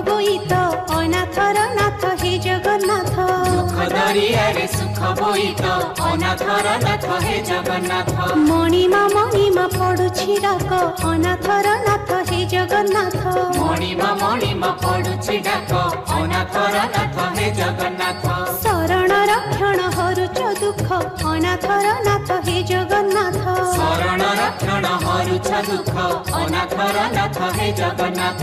बोईत अनाथर नाथ हे जगन्नाथ दुख दरियारे सुख बोईत अनाथर नाथ हे जगन्नाथ मणिमा पडुछि डाक अनाथर नाथ हे जगन्नाथ मणिमा पडुछि डाक अनाथर नाथ हे जगन्नाथ शरण रक्षण हरुच दुख अनाथर नाथ हे जगन्नाथ शरण रक्षण हरुच दुख अनाथर नाथ हे जगन्नाथ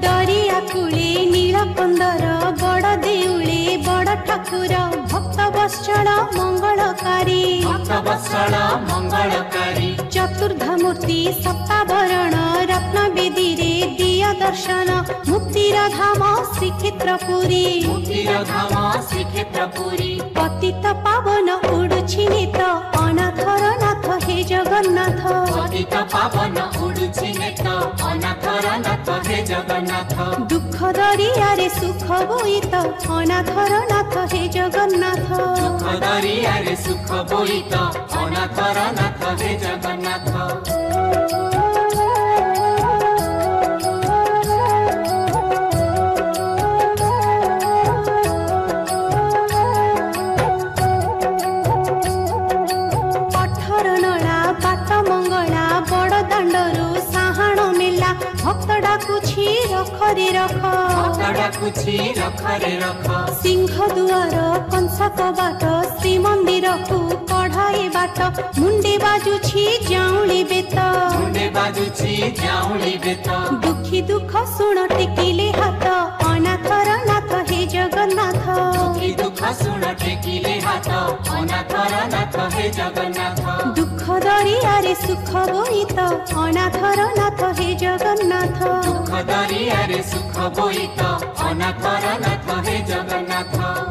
दरिया कूले नीलकंदर बड़ देउले बड़ ठाकुर भक्त वत्सल मंगलकारी चतुर्धमूर्ति सप्तावरण रत्न बेदी रे दिया दर्शन मुक्तिर धाम श्रीक्षेत्रपुरी पतित पावन उडुछि नेत अनाथर नाथ हे जगन्नाथ पतित पावन उडुछि नेत अनाथर नाथ हे जगन्नाथ दुख दरियारे सुख बोईत अनाथर नाथ हे जगन्नाथ दुख दरियारे सुख बोईत अनाथर नाथ हे जगन्नाथ भक्त डाकुछि रख रे रख सिंह दुआर कंस कबाट श्रीमंदिर को कढ़ाई बाट मुंडे बाजुछि जाउली बेत दुखी दुख सुन टेकिले हाथ अनाथर नाथ हे जगन्नाथ दुख सुन टेकिले हाथ अनाथर नाथ हे जगन्नाथ दुख दरियारे सुख बोईत अनाथर नाथ हे जगन्नाथ दुख दरियारे सुख बोईत अनाथर नाथ हे जगन्नाथ।